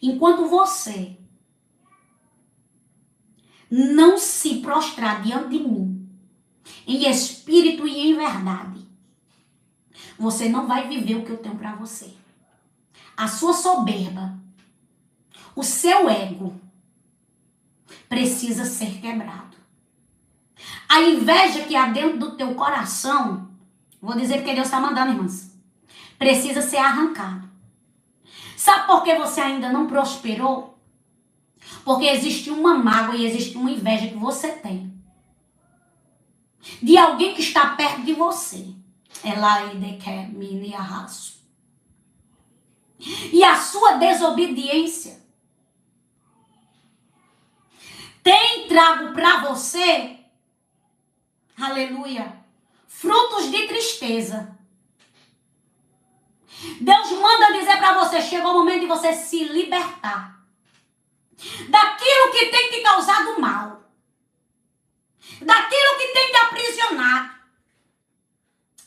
Enquanto você não se prostrar diante de mim, em espírito e em verdade, você não vai viver o que eu tenho para você. A sua soberba, o seu ego precisa ser quebrado. A inveja que há dentro do teu coração, vou dizer porque Deus está mandando, irmãs, precisa ser arrancado. Sabe por que você ainda não prosperou? Porque existe uma mágoa e existe uma inveja que você tem de alguém que está perto de você. E a sua desobediência tem trago para você, aleluia, frutos de tristeza. Deus manda dizer para você: chegou o momento de você se libertar daquilo que tem te causado mal, daquilo que tem te aprisionado,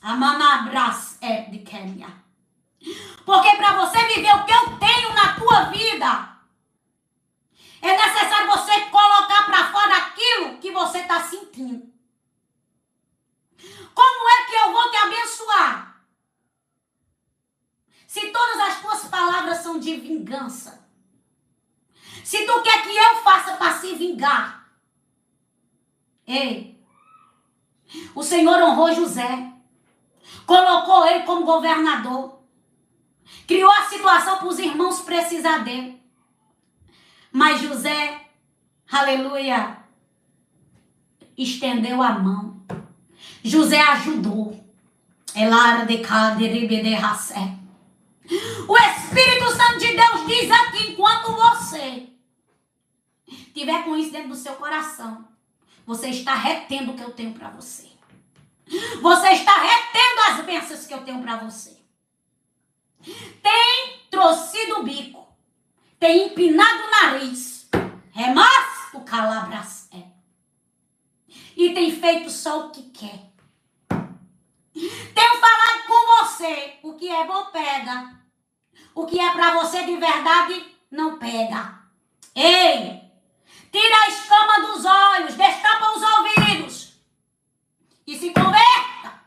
Amanabras é de Quênia. Porque para você viver o que eu tenho na tua vida, é necessário você colocar para fora aquilo que você está sentindo. Como é que eu vou te abençoar se todas as tuas palavras são de vingança? Se tu quer que eu faça para se vingar? Ei, o Senhor honrou José, colocou ele como governador, criou a situação para os irmãos precisar dele. Mas José, aleluia, estendeu a mão. José ajudou. O Espírito Santo de Deus diz aqui, enquanto você tiver com isso dentro do seu coração, você está retendo o que eu tenho para você. Você está retendo as bênçãos que eu tenho para você. Tem torcido o bico, tem empinado o nariz, remasto o calabras e tem feito só o que quer. Tenho falado com você, o que é bom pega, o que é para você de verdade não pega. Ei, tira a escama dos olhos, destampa os ouvidos e se converta.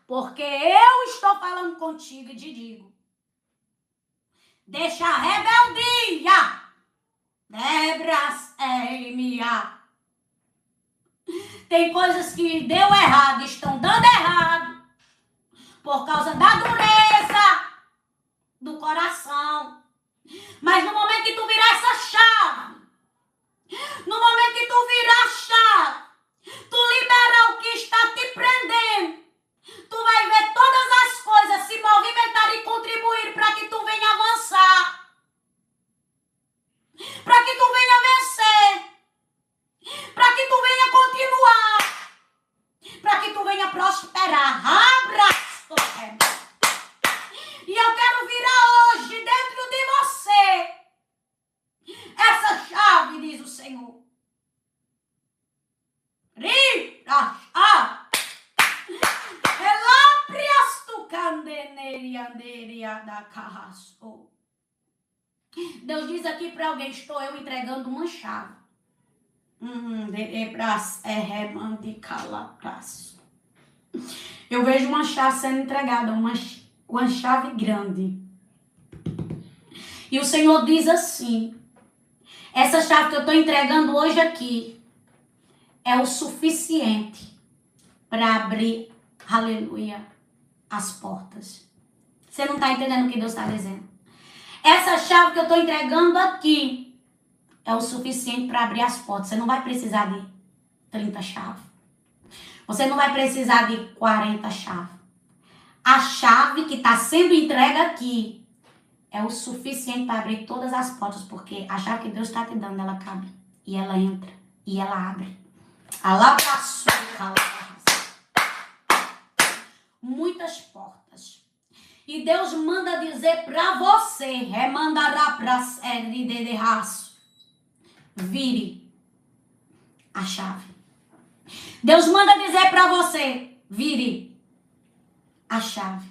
Porque eu estou falando contigo e te digo, deixa a rebeldia. Tem coisas que deu errado, estão dando errado, por causa da dureza do coração. Mas no momento que tu virar essa chave, no momento que tu virar a chave, tu liberar o que está te prendendo, tu vai ver todas as coisas se movimentar e contribuir para que tu venha avançar. Para que tu venha vencer. Para que tu venha continuar. Para que tu venha prosperar. Abraço. E eu quero virar hoje dentro de você essa chave, diz o Senhor. Deus diz aqui para alguém, estou eu entregando uma chave. Eu vejo uma chave sendo entregada, uma chave grande. E o Senhor diz assim, essa chave que eu estou entregando hoje aqui é o suficiente para abrir, aleluia, as portas. Você não está entendendo o que Deus está dizendo? Essa chave que eu estou entregando aqui é o suficiente para abrir as portas. Você não vai precisar de 30 chaves. Você não vai precisar de 40 chaves. A chave que está sendo entregue aqui é o suficiente para abrir todas as portas, porque a chave que Deus está te dando, ela cabe. E ela entra. E ela abre. Muitas portas. E Deus manda dizer para você, vire a chave. Deus manda dizer para você, vire a chave.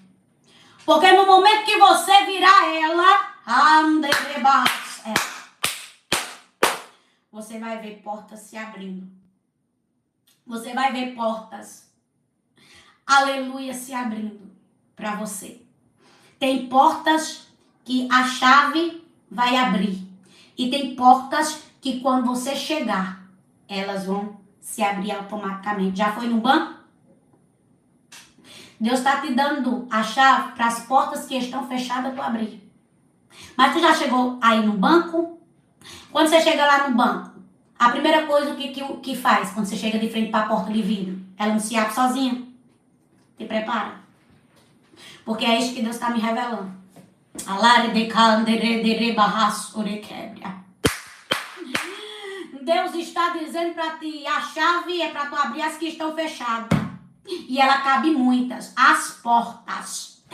Porque no momento que você virar ela, você vai ver portas se abrindo. Você vai ver portas, aleluia, se abrindo para você. Tem portas que a chave vai abrir. E tem portas que quando você chegar, elas vão se abrir automaticamente. Já foi no banco? Deus está te dando a chave para as portas que estão fechadas tu abrir. Mas tu já chegou aí no banco? Quando você chega lá no banco, a primeira coisa que faz quando você chega de frente para a porta de vidro, ela não se abre sozinha. Te prepara. Porque é isso que Deus está me revelando. Deus está dizendo para ti, a chave é para tu abrir as que estão fechadas. E ela cabe muitas. As portas.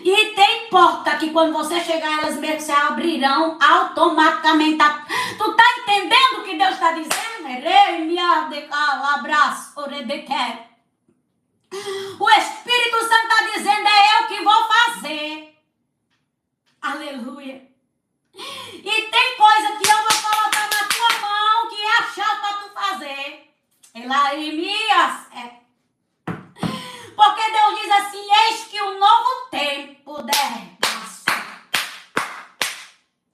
E tem porta que quando você chegar, elas mesmo se abrirão automaticamente. Tu tá entendendo o que Deus está dizendo? O Espírito Santo está dizendo, é eu que vou fazer. Aleluia. E tem coisa que eu vou colocar na tua mão que é a chave para tu fazer. Porque Deus diz assim, eis que o novo tempo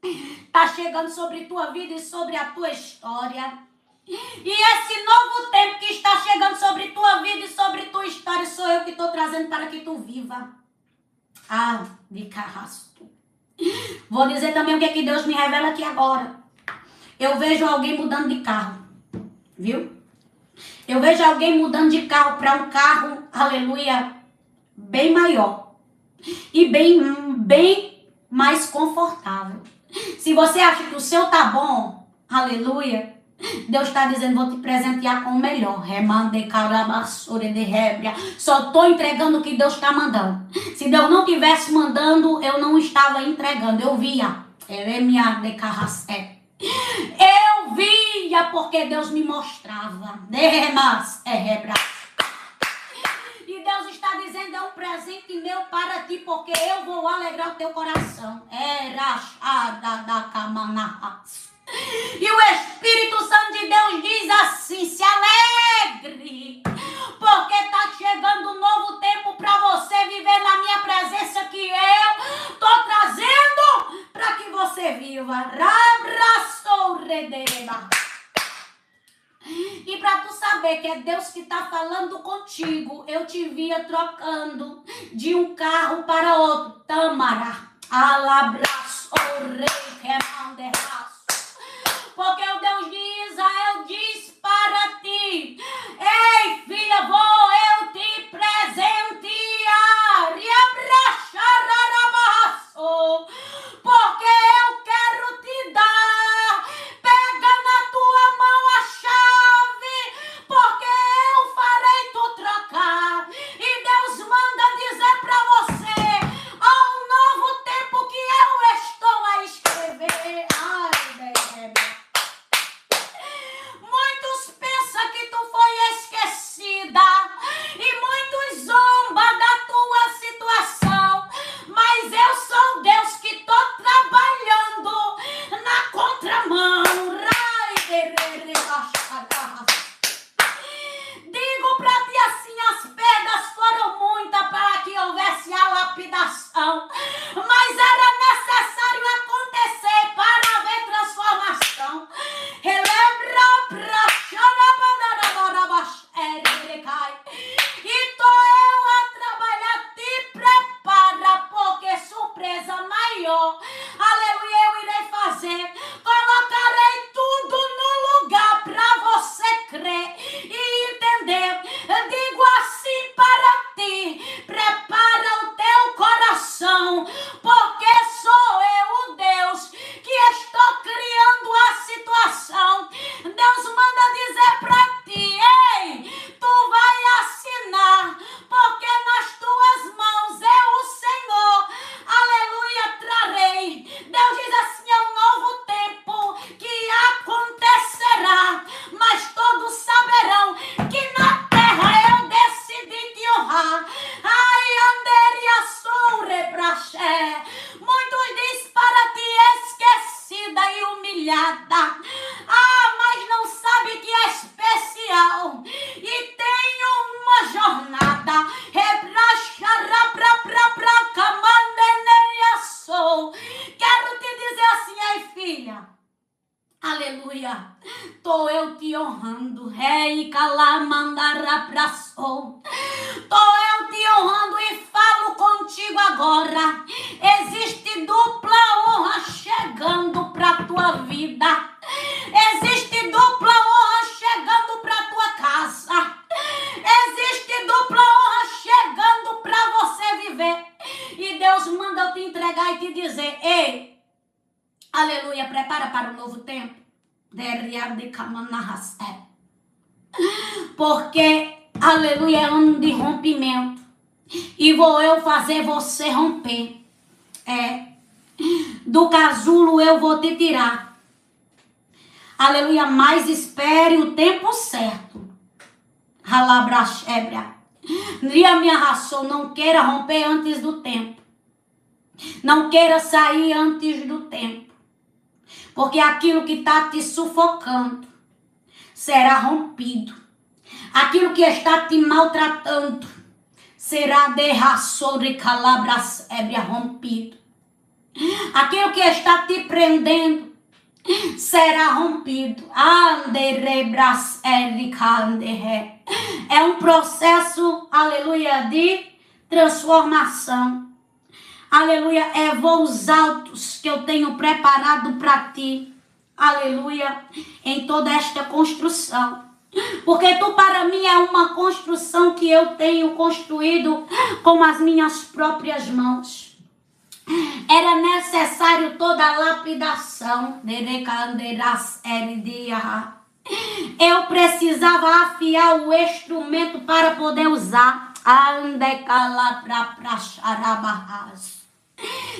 está chegando sobre tua vida e sobre a tua história. E esse novo tempo que está chegando sobre tua vida e sobre tua história sou eu que estou trazendo para que tu viva. De carrasco. Vou dizer também o que é que Deus me revela aqui agora. Eu vejo alguém mudando de carro. Viu? Eu vejo alguém mudando de carro para um carro, aleluia, bem maior. E bem mais confortável. Se você acha que o seu tá bom, aleluia, Deus está dizendo, vou te presentear com o melhor. Só estou entregando o que Deus está mandando. Se Deus não tivesse mandando, eu não estava entregando. Eu via. Eu via porque Deus me mostrava. E Deus está dizendo, é um presente meu para ti, porque eu vou alegrar o teu coração. E o Espírito Santo de Deus diz assim, se alegre, porque está chegando um novo tempo para você viver na minha presença que eu estou trazendo para que você viva. E para tu saber que é Deus que está falando contigo, eu te via trocando de um carro para outro. Tamara, alabraço, rei, quemanderraço. Porque o Deus de Israel diz para ti, ei filha, vou eu te presentear. Porque eu quero te dar. Pega na tua mão a chave, porque eu farei tu trocar. E Deus manda dizer para você, há um novo tempo que eu estou a escrever. Muitos pensam que tu foi esquecida e muitos zombam da tua situação, mas eu sou Deus que estou trabalhando na contramão. Digo para ti assim, as pedras foram muitas para que houvesse a lapidação, mas era necessário acontecer para haver transformação. E tô eu a trabalhar, te prepara, porque surpresa maior, aleluia, eu irei fazer. Colocarei tudo no lugar para você crer e entender. Eu digo assim para ti, prepara o teu coração, porque sou eu o Deus que estou criando a situação. Deus manda dizer para ti, ei, tu vai assinar, porque nas tuas mãos eu, o Senhor, aleluia, trarei. Deus diz assim, é um novo tempo que acontecerá, mas todos saberão que na terra eu decidi te honrar. Muitos diz para ti esquecida e humilhada, mas não sabe que é especial e tem uma jornada. Quero te dizer assim, ei filha, aleluia, tô eu te honrando, rei calamandara praçou. Tô eu te honrando e falo contigo agora. Existe dupla honra chegando pra tua vida. Existe dupla honra chegando pra tua casa. Existe dupla honra chegando pra você viver. E Deus manda eu te entregar e te dizer, ei, aleluia, prepara para o novo tempo. Porque, aleluia, é ano de rompimento. e vou eu fazer você romper. Do casulo eu vou te tirar. Aleluia, mas espere o tempo certo. Ralabrachebra. Minha ração, não queira romper antes do tempo. Não queira sair antes do tempo. Porque aquilo que está te sufocando será rompido. Aquilo que está te maltratando será de ração de calabrachebra rompido. Aquilo que está te prendendo será rompido. É um processo, aleluia, de transformação. Aleluia, é voos altos que eu tenho preparado para ti. Aleluia, em toda esta construção. Porque tu para mim é uma construção que eu tenho construído com as minhas próprias mãos. Era necessário toda a lapidação. Eu precisava afiar o instrumento para poder usar.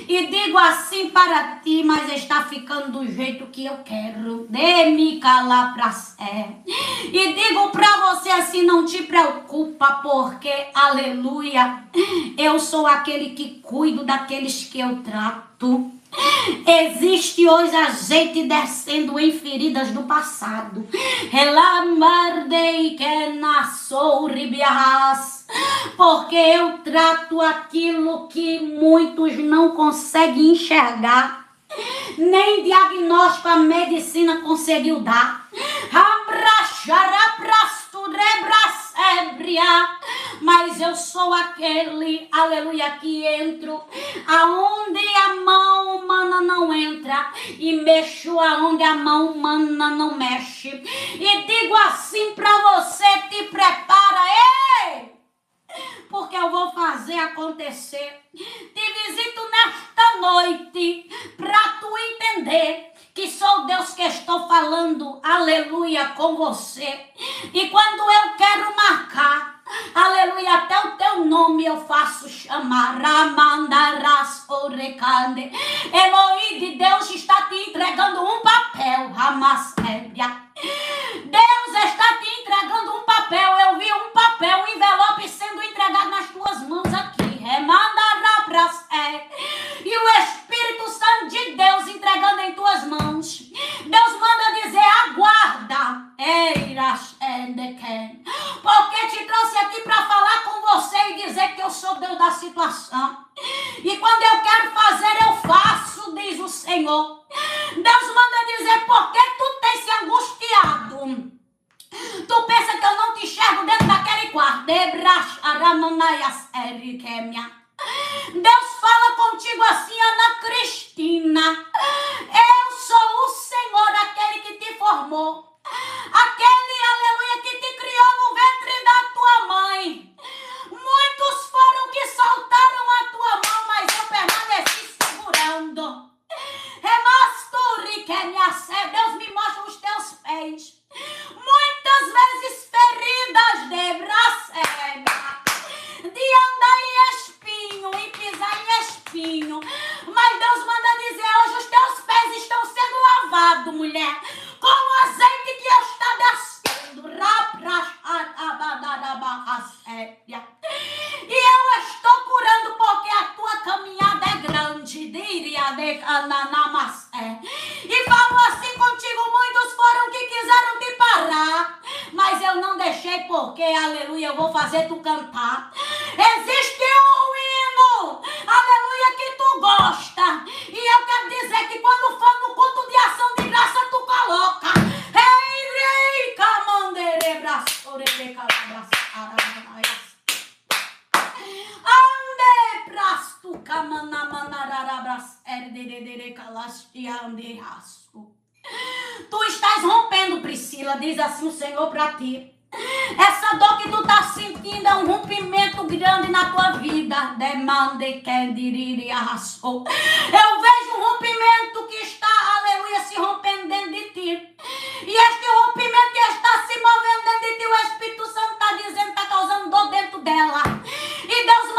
E digo assim para ti, mas está ficando do jeito que eu quero. E digo para você assim, não te preocupa, porque, aleluia, eu sou aquele que cuido daqueles que eu trato. Existe hoje azeite descendo em feridas do passado. Porque eu trato aquilo que muitos não conseguem enxergar. Nem diagnóstico a medicina conseguiu dar. Mas eu sou aquele, aleluia, que entro aonde a mão humana não entra e mexo aonde a mão humana não mexe. E digo assim para você, te prepara, ei! Porque eu vou fazer acontecer. Te visito nesta noite para tu entender que sou Deus que estou falando, aleluia, com você. E quando eu quero marcar, aleluia, até o teu nome eu faço chamar. Ramandaras orecande. Elohim de Deus está te entregando um papel. Ramasébia. Deus está te entregando um papel. Eu vi um papel, um envelope sendo entregado nas tuas mãos aqui. E o Espírito Santo de Deus entregando em tuas mãos. Deus manda dizer, aguarda. Porque te trouxe aqui para falar com você e dizer que eu sou Deus da situação. E quando eu quero fazer, eu faço, diz o Senhor. Deus manda dizer, por que tu tens se angustiado? Tu pensa que eu não te enxergo dentro daquele quarto? Deus fala contigo assim, Ana Cristina. Eu sou o Senhor, aquele que te formou. Aquele, aleluia, que te criou no ventre da tua mãe. Muitos foram que soltaram a tua mão, mas eu permaneci segurando. Deus me mostra os teus pés. Muitas vezes feridas de braceba, de andar em espinho, e pisar em espinho. Mas Deus manda dizer, hoje os teus pés estão sendo lavados, mulher, com o azeite que está descendo. E eu estou curando porque a tua caminhada é grande. E falo assim contigo, muitos foram que quiseram te parar, mas eu não deixei porque, aleluia, eu vou fazer tu cantar. Existe um hino, aleluia, que tu gosta. E eu quero dizer que quando for no culto de ação de graça, tu coloca. Rei, camandere, braçore, ande, prasto, camanamanararabras, erdere, calastiande, rasco. Tu estás rompendo, Priscila, diz assim o Senhor para ti. Essa dor que tu está sentindo é um rompimento grande na tua vida. Eu vejo um rompimento que está, aleluia, se rompendo dentro de ti. E este rompimento que está se movendo dentro de ti, o Espírito Santo está dizendo, está causando dor dentro dela. E Deus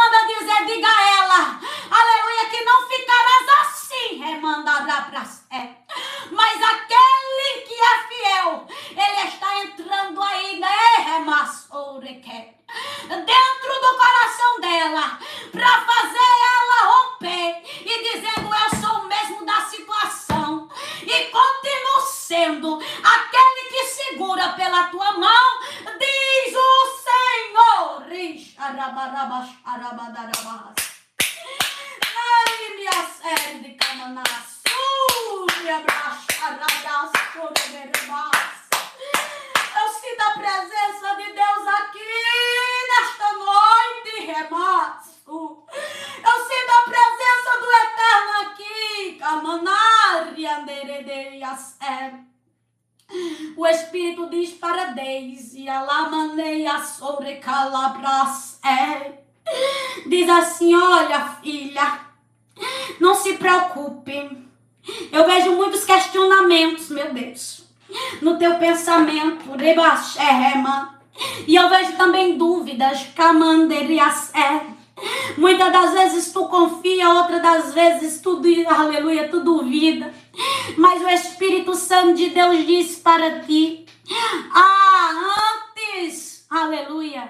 xarabaraba, xarabadarabas. Ai, minha série de camanas. Minha braxaradas, choreberebas. Eu sinto a presença de Deus aqui nesta noite, remaço. Eu sinto a presença do Eterno aqui, camanária, anderedeias, O Espírito diz para Deise, alamaneia sobre calabras, Diz assim, olha, filha, não se preocupe. Eu vejo muitos questionamentos, meu Deus, no teu pensamento, rebaxerma. E eu vejo também dúvidas, camanderias, Muitas das vezes tu confia, outras das vezes tu, aleluia, tu duvida. Mas o Espírito Santo de Deus diz para ti, antes, aleluia,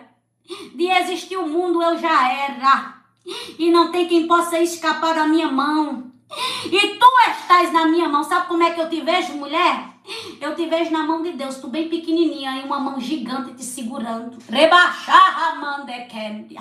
de existir o mundo eu já era. E não tem quem possa escapar da minha mão. E tu estás na minha mão. Sabe como é que eu te vejo, mulher? Eu te vejo na mão de Deus, tu bem pequenininha e uma mão gigante te segurando. Rebaixar, mandequendia.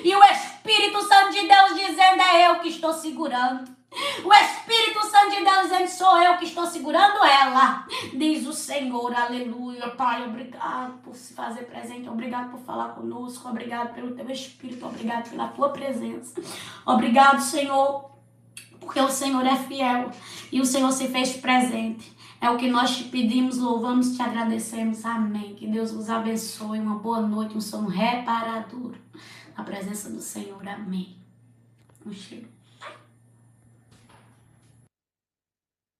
E o Espírito Santo de Deus dizendo, é eu que estou segurando. O Espírito Santo de Deus dizendo, sou eu que estou segurando ela. Diz o Senhor, aleluia. Pai, obrigado por se fazer presente. Obrigado por falar conosco. Obrigado pelo teu Espírito. Obrigado pela tua presença. Obrigado, Senhor, porque o Senhor é fiel e o Senhor se fez presente. É o que nós te pedimos, louvamos, te agradecemos. Amém. Que Deus vos abençoe. Uma boa noite, um sono reparador. Na presença do Senhor. Amém. Um cheiro.